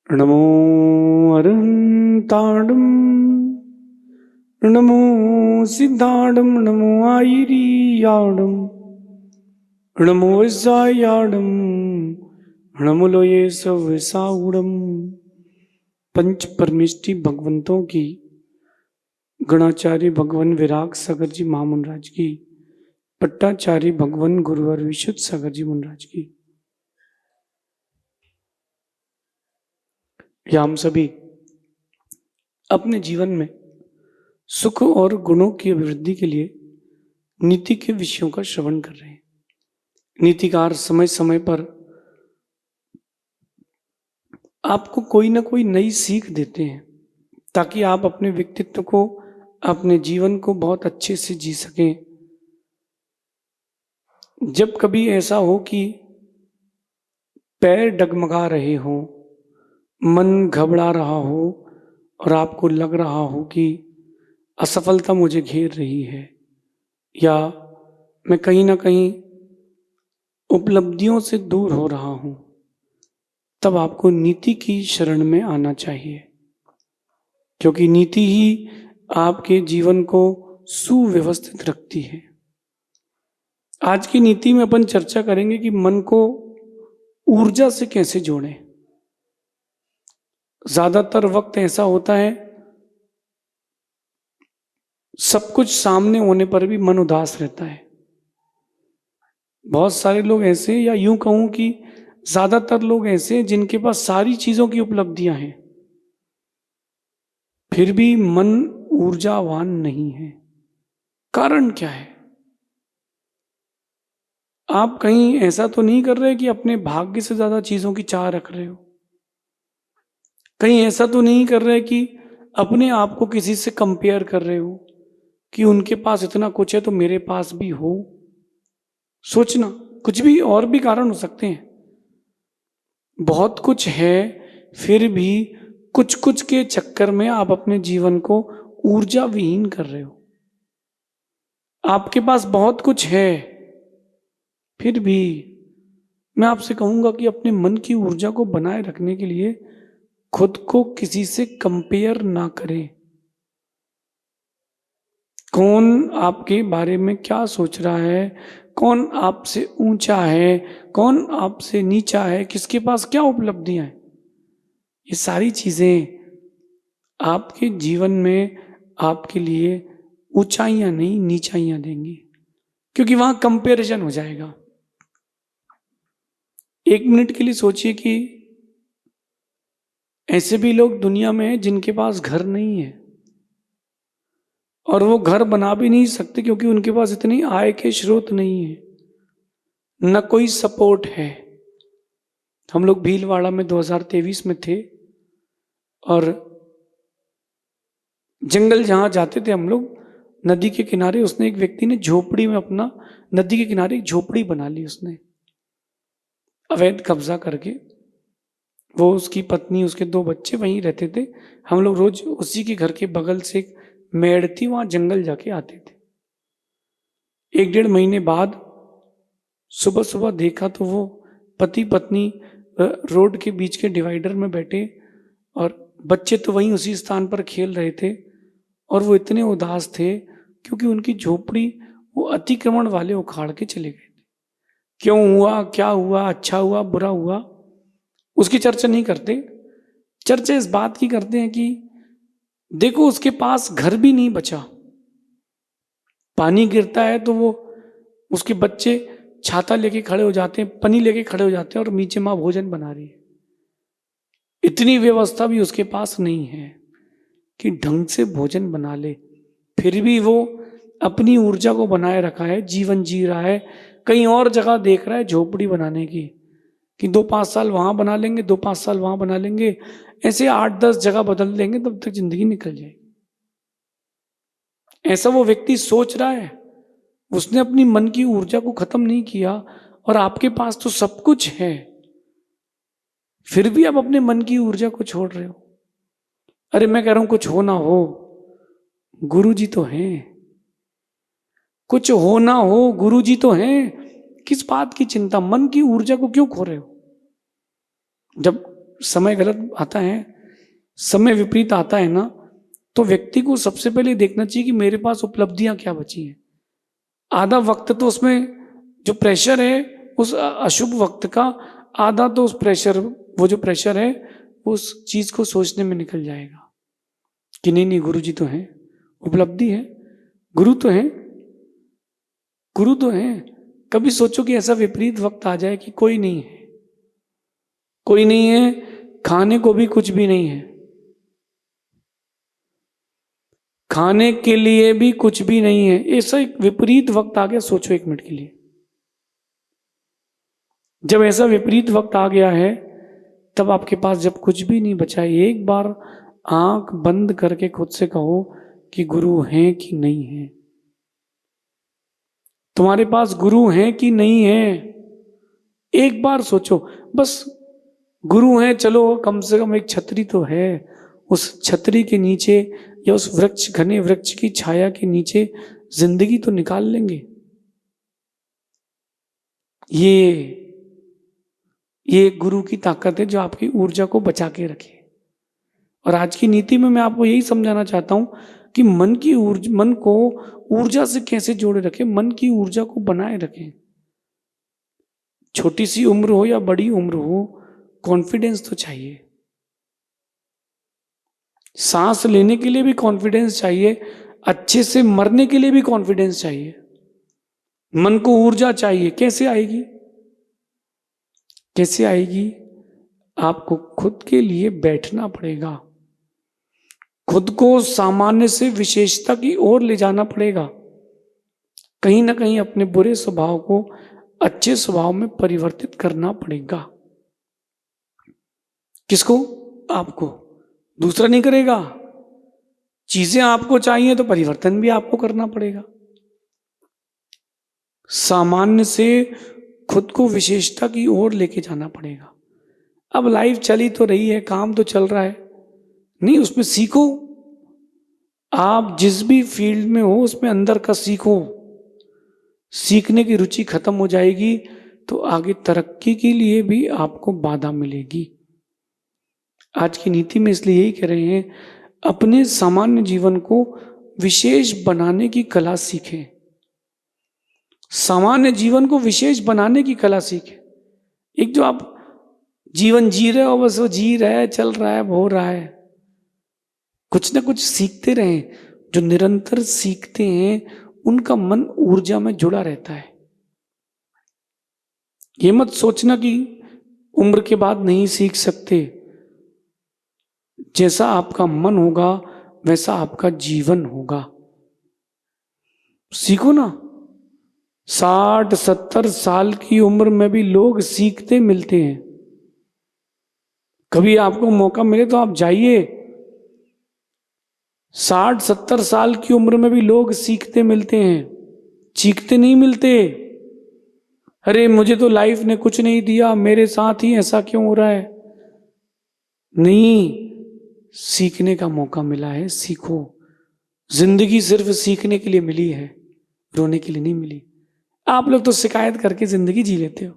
नमो अरहन्ताडं नमो सिद्धाडं नमो आयिरीयाडं नमो विसायाडं नमो लोये सवसाउडं। पंच परमेष्टि भगवंतों की गणाचार्य भगवान विराग सागर जी महामुनराज की, पट्टाचार्य भगवान गुरुवर विशुद्ध सागर जी मुनराज की, या हम सभी अपने जीवन में सुख और गुणों की अभिवृद्धि के लिए नीति के विषयों का श्रवण कर रहे हैं। नीतिकार समय समय पर आपको कोई ना कोई नई सीख देते हैं ताकि आप अपने व्यक्तित्व को, अपने जीवन को बहुत अच्छे से जी सकें। जब कभी ऐसा हो कि पैर डगमगा रहे हो, मन घबरा रहा हो और आपको लग रहा हो कि असफलता मुझे घेर रही है या मैं कहीं ना कहीं उपलब्धियों से दूर हो रहा हूं, तब आपको नीति की शरण में आना चाहिए, क्योंकि नीति ही आपके जीवन को सुव्यवस्थित रखती है। आज की नीति में अपन चर्चा करेंगे कि मन को ऊर्जा से कैसे जोड़ें। ज्यादातर वक्त ऐसा होता है, सब कुछ सामने होने पर भी मन उदास रहता है। बहुत सारे लोग ऐसे, या यूं कहूं कि ज्यादातर लोग ऐसे हैं जिनके पास सारी चीजों की उपलब्धियां हैं, फिर भी मन ऊर्जावान नहीं है। कारण क्या है? आप कहीं ऐसा तो नहीं कर रहे कि अपने भाग्य से ज्यादा चीजों की चाह रख रहे हो? कहीं ऐसा तो नहीं कर रहे कि अपने आप को किसी से कंपेयर कर रहे हो कि उनके पास इतना कुछ है तो मेरे पास भी हो? सोचना, कुछ भी और भी कारण हो सकते हैं। बहुत कुछ है, फिर भी कुछ कुछ के चक्कर में आप अपने जीवन को ऊर्जा विहीन कर रहे हो। आपके पास बहुत कुछ है, फिर भी मैं आपसे कहूंगा कि अपने मन की ऊर्जा को बनाए रखने के लिए खुद को किसी से कंपेयर ना करें। कौन आपके बारे में क्या सोच रहा है, कौन आपसे ऊंचा है, कौन आपसे नीचा है, किसके पास क्या उपलब्धियां हैं, ये सारी चीजें आपके जीवन में आपके लिए ऊंचाइयां नहीं नीचाइयां देंगी, क्योंकि वहां कंपैरिजन हो जाएगा। एक मिनट के लिए सोचिए कि ऐसे भी लोग दुनिया में हैं जिनके पास घर नहीं है, और वो घर बना भी नहीं सकते क्योंकि उनके पास इतनी आय के स्रोत नहीं है, न कोई सपोर्ट है। हम लोग भीलवाड़ा में 2023 में थे, और जंगल जहां जाते थे हम लोग, नदी के किनारे उसने, एक व्यक्ति ने झोपड़ी में अपना, नदी के किनारे एक झोपड़ी बना ली उसने, अवैध कब्जा करके। वो, उसकी पत्नी, उसके 2 बच्चे वहीं रहते थे। हम लोग रोज उसी के घर के बगल से एक मेड़ थी, वहां जंगल जाके आते थे। 1-1.5 महीने बाद सुबह सुबह देखा तो वो पति पत्नी रोड के बीच के डिवाइडर में बैठे, और बच्चे तो वहीं उसी स्थान पर खेल रहे थे, और वो इतने उदास थे क्योंकि उनकी झोपड़ी वो अतिक्रमण वाले उखाड़ के चले गए थे। क्यों हुआ, क्या हुआ, अच्छा हुआ, बुरा हुआ, उसकी चर्चा नहीं करते। चर्चा इस बात की करते हैं कि देखो, उसके पास घर भी नहीं बचा। पानी गिरता है तो वो, उसके बच्चे छाता लेके खड़े हो जाते हैं, पनी लेके खड़े हो जाते हैं, और नीचे माँ भोजन बना रही है। इतनी व्यवस्था भी उसके पास नहीं है कि ढंग से भोजन बना ले, फिर भी वो अपनी ऊर्जा को बनाए रखा है, जीवन जी रहा है। कहीं और जगह देख रहा है झोपड़ी बनाने की, कि 2-5 साल वहां बना लेंगे, 2-5 साल वहां बना लेंगे, ऐसे 8-10 जगह बदल लेंगे, तब तक जिंदगी निकल जाएगी। ऐसा वो व्यक्ति सोच रहा है, उसने अपनी मन की ऊर्जा को खत्म नहीं किया। और आपके पास तो सब कुछ है, फिर भी आप अपने मन की ऊर्जा को छोड़ रहे हो। अरे मैं कह रहा हूं, कुछ हो ना हो, गुरु जी तो हैं। कुछ हो ना हो, गुरु जी तो हैं। किस बात की चिंता, मन की ऊर्जा को क्यों खो रहे हो? जब समय गलत आता है, समय विपरीत आता है ना, तो व्यक्ति को सबसे पहले देखना चाहिए कि मेरे पास उपलब्धियां क्या बची हैं। आधा वक्त तो उसमें जो प्रेशर है उस अशुभ वक्त का, आधा तो उस प्रेशर, वो जो प्रेशर है उस चीज को सोचने में निकल जाएगा कि नहीं नहीं गुरु जी तो हैं, उपलब्धि है, गुरु तो हैं, गुरु तो हैं। कभी सोचो कि ऐसा विपरीत वक्त आ जाए कि कोई नहीं है, कोई नहीं है, खाने को भी कुछ भी नहीं है, खाने के लिए भी कुछ भी नहीं है, ऐसा एक विपरीत वक्त आ गया। सोचो एक मिनट के लिए, जब ऐसा विपरीत वक्त आ गया है, तब आपके पास जब कुछ भी नहीं बचा है, एक बार आंख बंद करके खुद से कहो कि गुरु हैं कि नहीं है। तुम्हारे पास गुरु हैं कि नहीं है, एक बार सोचो बस। गुरु हैं, चलो कम से कम एक छतरी तो है, उस छतरी के नीचे या उस वृक्ष, घने वृक्ष की छाया के नीचे जिंदगी तो निकाल लेंगे। ये गुरु की ताकत है जो आपकी ऊर्जा को बचा के रखे। और आज की नीति में मैं आपको यही समझाना चाहता हूं कि मन को ऊर्जा से कैसे जोड़े रखें, मन की ऊर्जा को बनाए रखें। छोटी सी उम्र हो या बड़ी उम्र हो, कॉन्फिडेंस तो चाहिए। सांस लेने के लिए भी कॉन्फिडेंस चाहिए, अच्छे से मरने के लिए भी कॉन्फिडेंस चाहिए। मन को ऊर्जा चाहिए, कैसे आएगी? कैसे आएगी? आपको खुद के लिए बैठना पड़ेगा, खुद को सामान्य से विशेषता की ओर ले जाना पड़ेगा। कहीं ना कहीं अपने बुरे स्वभाव को अच्छे स्वभाव में परिवर्तित करना पड़ेगा। किसको? आपको, दूसरा नहीं करेगा। चीजें आपको चाहिए तो परिवर्तन भी आपको करना पड़ेगा। सामान्य से खुद को विशेषता की ओर लेके जाना पड़ेगा। अब लाइफ चली तो रही है, काम तो चल रहा है, नहीं उसमें सीखो। आप जिस भी फील्ड में हो उसमें अंदर का सीखो। सीखने की रुचि खत्म हो जाएगी तो आगे तरक्की के लिए भी आपको बाधा मिलेगी। आज की नीति में इसलिए यही कह रहे हैं, अपने सामान्य जीवन को विशेष बनाने की कला सीखें। सामान्य जीवन को विशेष बनाने की कला सीखें। एक जो आप जीवन जी रहे हो, बस वो जी रहा है, चल रहा है, हो रहा है, कुछ ना कुछ सीखते रहें। जो निरंतर सीखते हैं उनका मन ऊर्जा में जुड़ा रहता है। ये मत सोचना कि उम्र के बाद नहीं सीख सकते। जैसा आपका मन होगा वैसा आपका जीवन होगा। सीखो ना। 60-70 साल की उम्र में भी लोग सीखते मिलते हैं। कभी आपको मौका मिले तो आप जाइए। 60-70 साल की उम्र में भी लोग सीखते मिलते हैं, चीखते नहीं मिलते। अरे मुझे तो लाइफ ने कुछ नहीं दिया, मेरे साथ ही ऐसा क्यों हो रहा है। नहीं, सीखने का मौका मिला है, सीखो। जिंदगी सिर्फ सीखने के लिए मिली है, रोने के लिए नहीं मिली। आप लोग तो शिकायत करके जिंदगी जी लेते हो।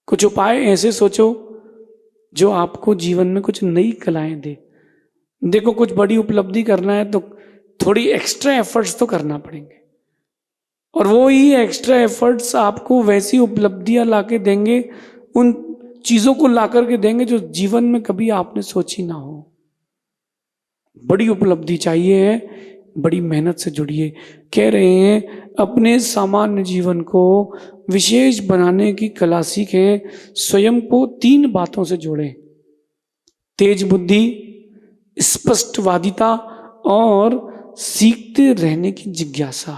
कुछ उपाय ऐसे सोचो जो आपको जीवन में कुछ नई कलाएं दे। देखो, कुछ बड़ी उपलब्धि करना है तो थोड़ी एक्स्ट्रा एफर्ट्स तो करना पड़ेंगे, और वो ही एक्स्ट्रा एफर्ट्स आपको वैसी उपलब्धियां लाके देंगे, उन चीजों को ला करके देंगे जो जीवन में कभी आपने सोची ना हो। बड़ी उपलब्धि चाहिए है, बड़ी मेहनत से जुड़िए। कह रहे हैं अपने सामान्य जीवन को विशेष बनाने की कला सीखें। स्वयं को 3 बातों से जोड़ें: तेज बुद्धि, स्पष्टवादिता और सीखते रहने की जिज्ञासा।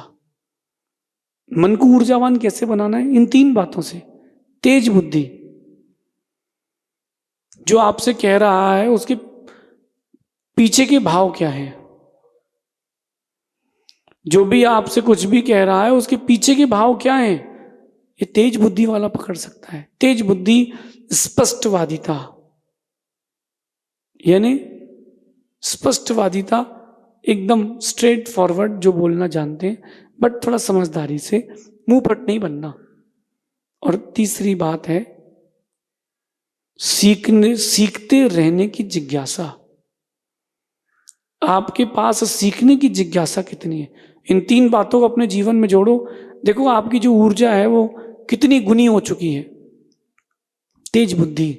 मन को ऊर्जावान कैसे बनाना है? इन 3 बातों से। तेज बुद्धि, जो आपसे कह रहा है उसके पीछे के भाव क्या है। जो भी आपसे कुछ भी कह रहा है उसके पीछे के भाव क्या हैं, ये तेज बुद्धि वाला पकड़ सकता है। तेज बुद्धि, स्पष्टवादिता, यानी स्पष्टवादिता, एकदम स्ट्रेट फॉरवर्ड जो बोलना जानते हैं, बट थोड़ा समझदारी से, मुंह फट नहीं बनना। और तीसरी बात है सीखते रहने की जिज्ञासा। आपके पास सीखने की जिज्ञासा कितनी है? इन 3 बातों को अपने जीवन में जोड़ो। देखो आपकी जो ऊर्जा है वो कितनी गुनी हो चुकी है। तेज बुद्धि,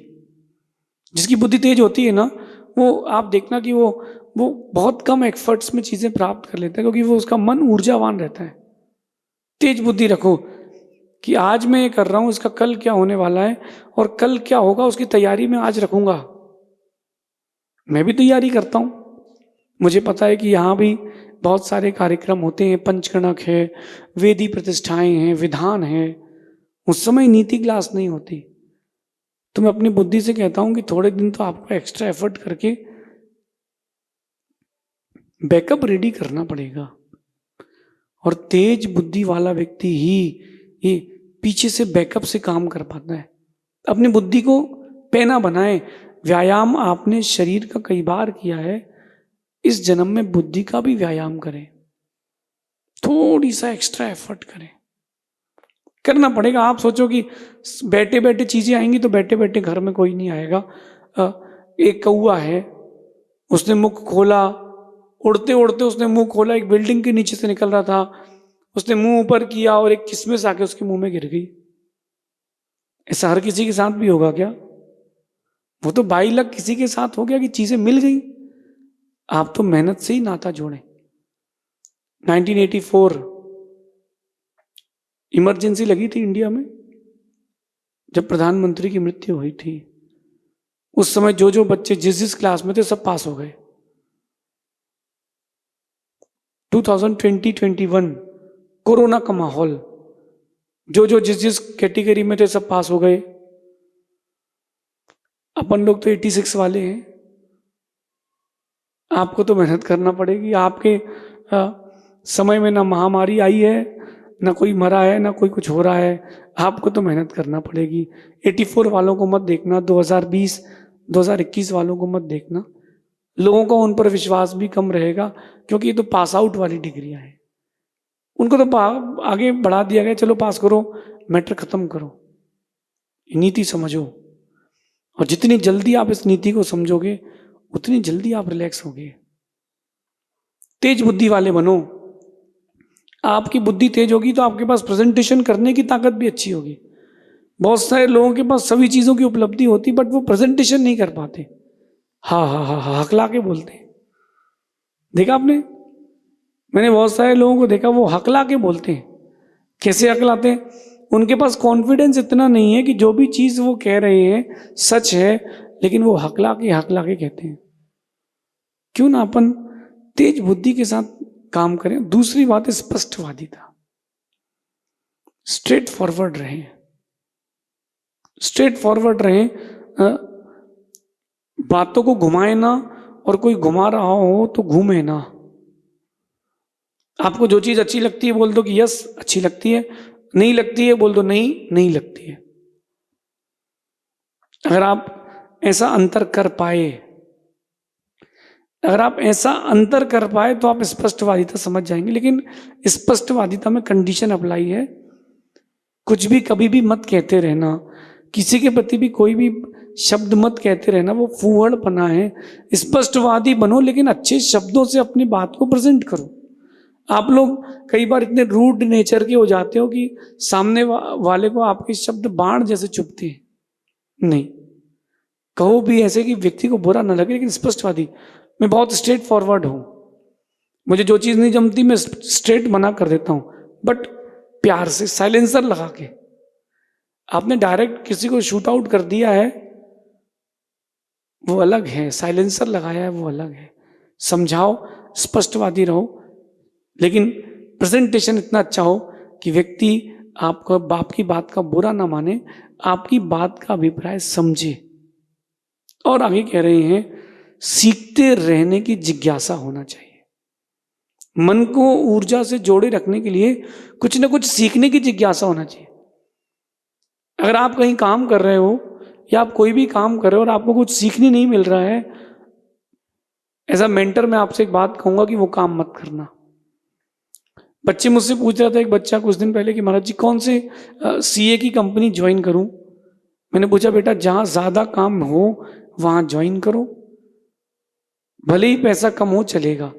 जिसकी बुद्धि तेज होती है ना, वो आप देखना कि वो बहुत कम एफर्ट्स में चीजें प्राप्त कर लेता है, क्योंकि वो उसका मन ऊर्जावान रहता है। तेज बुद्धि रखो कि आज मैं ये कर रहा हूं, इसका कल क्या होने वाला है और कल क्या होगा उसकी तैयारी मैं आज रखूंगा। मैं भी तैयारी करता हूं। मुझे पता है कि यहाँ भी बहुत सारे कार्यक्रम होते हैं, पंचकणक है, वेदी प्रतिष्ठाएं हैं, विधान है। उस समय नीति क्लास नहीं होती। तो मैं अपनी बुद्धि से कहता हूं कि थोड़े दिन तो आपको एक्स्ट्रा एफर्ट करके बैकअप रेडी करना पड़ेगा। और तेज बुद्धि वाला व्यक्ति ही ये पीछे से बैकअप से काम कर पाता है। अपनी बुद्धि को पैना बनाए। व्यायाम आपने शरीर का कई बार किया है, इस जन्म में बुद्धि का भी व्यायाम करें। थोड़ी सा एक्स्ट्रा एफर्ट करें, करना पड़ेगा। आप सोचो कि बैठे बैठे चीजें आएंगी, तो बैठे बैठे घर में कोई नहीं आएगा। एक कौआ है, उसने मुख खोला, उड़ते उड़ते उसने मुंह खोला, एक बिल्डिंग के नीचे से निकल रहा था, उसने मुंह ऊपर किया और एक किशमिश आके उसके मुंह में गिर गई। ऐसा हर किसी के साथ भी होगा क्या? वो तो 22 लाख किसी के साथ हो गया कि चीजें मिल गई। आप तो मेहनत से ही नाता जोड़ें। 1984 इमरजेंसी लगी थी इंडिया में, जब प्रधानमंत्री की मृत्यु हुई थी। उस समय जो जो बच्चे जिस जिस क्लास में थे सब पास हो गए। 2020-21 कोरोना का माहौल, जो जो जिस जिस कैटेगरी में थे सब पास हो गए। अपन लोग तो 86 वाले हैं। आपको तो मेहनत करना पड़ेगी। आपके समय में ना महामारी आई है, ना कोई मरा है, ना कोई कुछ हो रहा है। आपको तो मेहनत करना पड़ेगी। 84 वालों को मत देखना, 2020 2021 वालों को मत देखना। लोगों का उन पर विश्वास भी कम रहेगा, क्योंकि ये तो पास आउट वाली डिग्रियां हैं। उनको तो आगे बढ़ा दिया गया, चलो पास करो, मैटर खत्म करो। नीति समझो, और जितनी जल्दी आप इस नीति को समझोगे उतनी जल्दी आप रिलैक्स होगे। तेज बुद्धि वाले बनो। आपकी बुद्धि तेज होगी तो आपके पास प्रेजेंटेशन करने की ताकत भी अच्छी होगी। बहुत सारे लोगों के पास सभी चीजों की उपलब्धि होती, बट वो प्रेजेंटेशन नहीं कर पाते। हाँ हाँ हाँ हाँ हकला के बोलते हैं। देखा आपने? मैंने बहुत सारे लोगों को देखा, वो हकला के बोलते हैं। कैसे हकलाते हैं? उनके पास कॉन्फिडेंस इतना नहीं है कि जो भी चीज वो कह रहे हैं सच है, लेकिन वो हकला के कहते हैं। क्यों ना अपन तेज बुद्धि के साथ काम करें। दूसरी बात है स्पष्टवादिता। स्ट्रेट फॉरवर्ड रहें, स्ट्रेट फॉरवर्ड रहें। बातों को घुमाए ना, और कोई घुमा रहा हो तो घूमे ना। आपको जो चीज अच्छी लगती है बोल दो कि यस अच्छी लगती है, नहीं लगती है बोल दो नहीं नहीं लगती है। अगर आप ऐसा अंतर कर पाए, अगर आप ऐसा अंतर कर पाए तो आप स्पष्टवादिता समझ जाएंगे। लेकिन स्पष्टवादिता में कंडीशन अप्लाई है। कुछ भी कभी भी मत कहते रहना, किसी के प्रति भी कोई भी शब्द मत कहते रहना, वो फूहड़पना है। स्पष्टवादी बनो, लेकिन अच्छे शब्दों से अपनी बात को प्रेजेंट करो। आप लोग कई बार इतने रूड नेचर के हो जाते हो कि सामने वाले को आपके शब्द बाण जैसे चुभते हैं। नहीं, कहो भी ऐसे कि व्यक्ति को बुरा ना लगे, लेकिन स्पष्टवादी। मैं बहुत स्ट्रेट फॉरवर्ड हूं। मुझे जो चीज नहीं जमती मैं स्ट्रेट मना कर देता हूं, बट प्यार से, साइलेंसर लगा के। आपने डायरेक्ट किसी को शूट आउट कर दिया है वो अलग है, साइलेंसर लगाया है वो अलग है। समझाओ, स्पष्टवादी रहो, लेकिन प्रेजेंटेशन इतना अच्छा हो कि व्यक्ति आपको बाप की बात का बुरा ना माने, आपकी बात का अभिप्राय समझे। और आगे कह रहे हैं सीखते रहने की जिज्ञासा होना चाहिए। मन को ऊर्जा से जोड़े रखने के लिए कुछ ना कुछ सीखने की जिज्ञासा होना चाहिए। अगर आप कहीं काम कर रहे हो या आप कोई भी काम कर रहे हो और आपको कुछ सीखने नहीं मिल रहा है, एज अ मेंटर मैं आपसे एक बात कहूंगा कि वो काम मत करना। बच्चे मुझसे पूछ रहा था, एक बच्चा कुछ दिन पहले, कि महाराज जी कौन से सीए की कंपनी ज्वाइन करूं। मैंने पूछा बेटा जहां ज्यादा काम हो वहां ज्वाइन करो, भले ही पैसा कम हो चलेगा।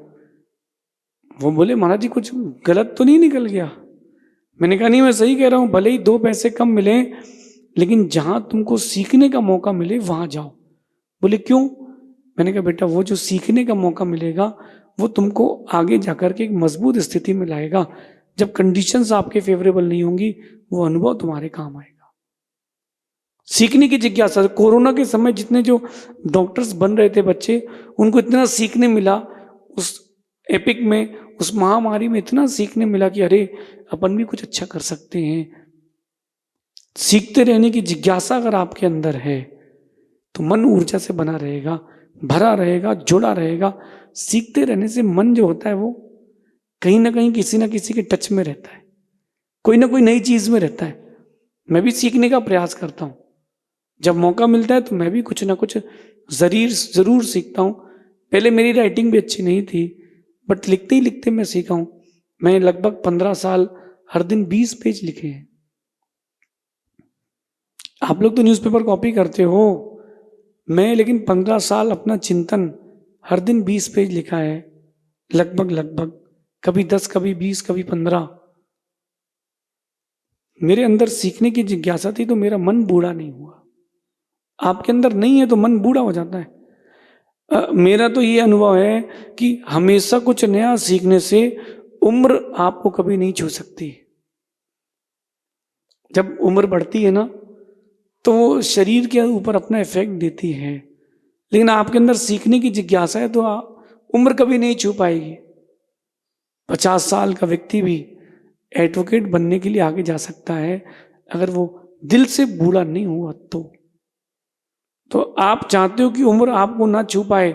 वो बोले महाराज जी कुछ गलत तो नहीं निकल गया? मैंने कहा नहीं मैं सही कह रहा हूं, भले ही 2 पैसे कम मिले लेकिन जहां तुमको सीखने का मौका मिले वहां जाओ। बोले क्यों? मैंने कहा बेटा वो जो सीखने का मौका मिलेगा वो तुमको आगे जाकर के एक मजबूत स्थिति में लाएगा। जब कंडीशंस आपके फेवरेबल नहीं होंगी वो अनुभव तुम्हारे काम आएगा। सीखने की जिज्ञासा, कोरोना के समय जितने जो डॉक्टर्स बन रहे थे बच्चे, उनको इतना सीखने मिला उस एपिक में, उस महामारी में इतना सीखने मिला कि अरे अपन भी कुछ अच्छा कर सकते हैं। सीखते रहने की जिज्ञासा अगर आपके अंदर है तो मन ऊर्जा से बना रहेगा, भरा रहेगा, जुड़ा रहेगा। सीखते रहने से मन जो होता है वो कहीं ना कहीं किसी ना किसी के टच में रहता है, कोई ना कोई नई चीज में रहता है। मैं भी सीखने का प्रयास करता हूं, जब मौका मिलता है तो मैं भी कुछ ना कुछ जरूर सीखता हूं। पहले मेरी राइटिंग भी अच्छी नहीं थी, बट लिखते ही लिखते मैं सीखा हूं। मैं लगभग 15 साल हर दिन 20 पेज लिखे हैं। आप लोग तो न्यूज़पेपर कॉपी करते हो, मैं लेकिन 15 साल अपना चिंतन हर दिन 20 पेज लिखा है, लगभग कभी 10, कभी 20, कभी 15। मेरे अंदर सीखने की जिज्ञासा थी तो मेरा मन बूढ़ा नहीं हुआ। आपके अंदर नहीं है तो मन बूढ़ा हो जाता है। मेरा तो ये अनुभव है कि हमेशा कुछ नया सीखने से उम्र आपको कभी नहीं छू सकती। जब उम्र बढ़ती है ना तो वो शरीर के ऊपर अपना इफेक्ट देती है, लेकिन आपके अंदर सीखने की जिज्ञासा है तो उम्र कभी नहीं छू पाएगी। 50 साल का व्यक्ति भी एडवोकेट बनने के लिए आगे जा सकता है अगर वो दिल से बूढ़ा नहीं हुआ तो आप चाहते हो कि उम्र आपको ना छू पाए,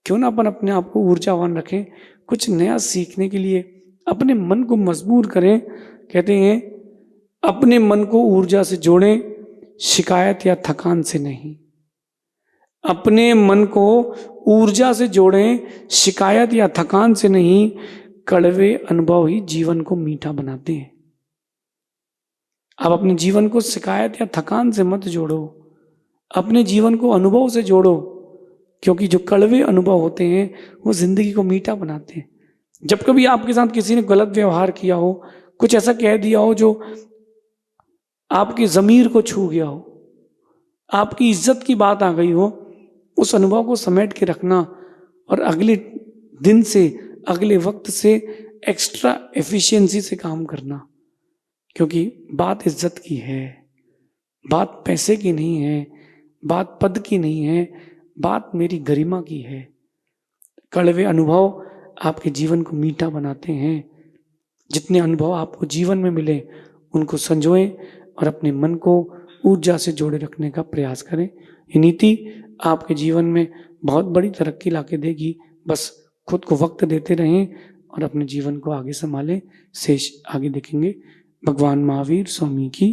क्यों ना अपन अपने आप को ऊर्जावान रखें, कुछ नया सीखने के लिए अपने मन को मजबूर करें। कहते हैं अपने मन को ऊर्जा से जोड़ें, शिकायत या थकान से नहीं। अपने मन को ऊर्जा से जोड़ें, शिकायत या थकान से नहीं। कड़वे अनुभव ही जीवन को मीठा बनाते हैं। आप अपने जीवन को शिकायत या थकान से मत जोड़ो, अपने जीवन को अनुभव से जोड़ो, क्योंकि जो कड़वे अनुभव होते हैं वो जिंदगी को मीठा बनाते हैं। जब कभी आपके साथ किसी ने गलत व्यवहार किया हो, कुछ ऐसा कह दिया हो जो आपकी ज़मीर को छू गया हो, आपकी इज्जत की बात आ गई हो, उस अनुभव को समेट के रखना और अगले दिन से, अगले वक्त से एक्स्ट्रा एफिशिएंसी से काम करना। क्योंकि बात इज्जत की है, बात पैसे की नहीं है, बात पद की नहीं है, बात मेरी गरिमा की है। कड़वे अनुभव आपके जीवन को मीठा बनाते हैं। जितने अनुभव आपको जीवन में मिले उनको संजोएं और अपने मन को ऊर्जा से जोड़े रखने का प्रयास करें। ये नीति आपके जीवन में बहुत बड़ी तरक्की लाके देगी। बस खुद को वक्त देते रहें और अपने जीवन को आगे संभालें। शेष आगे देखेंगे। भगवान महावीर स्वामी की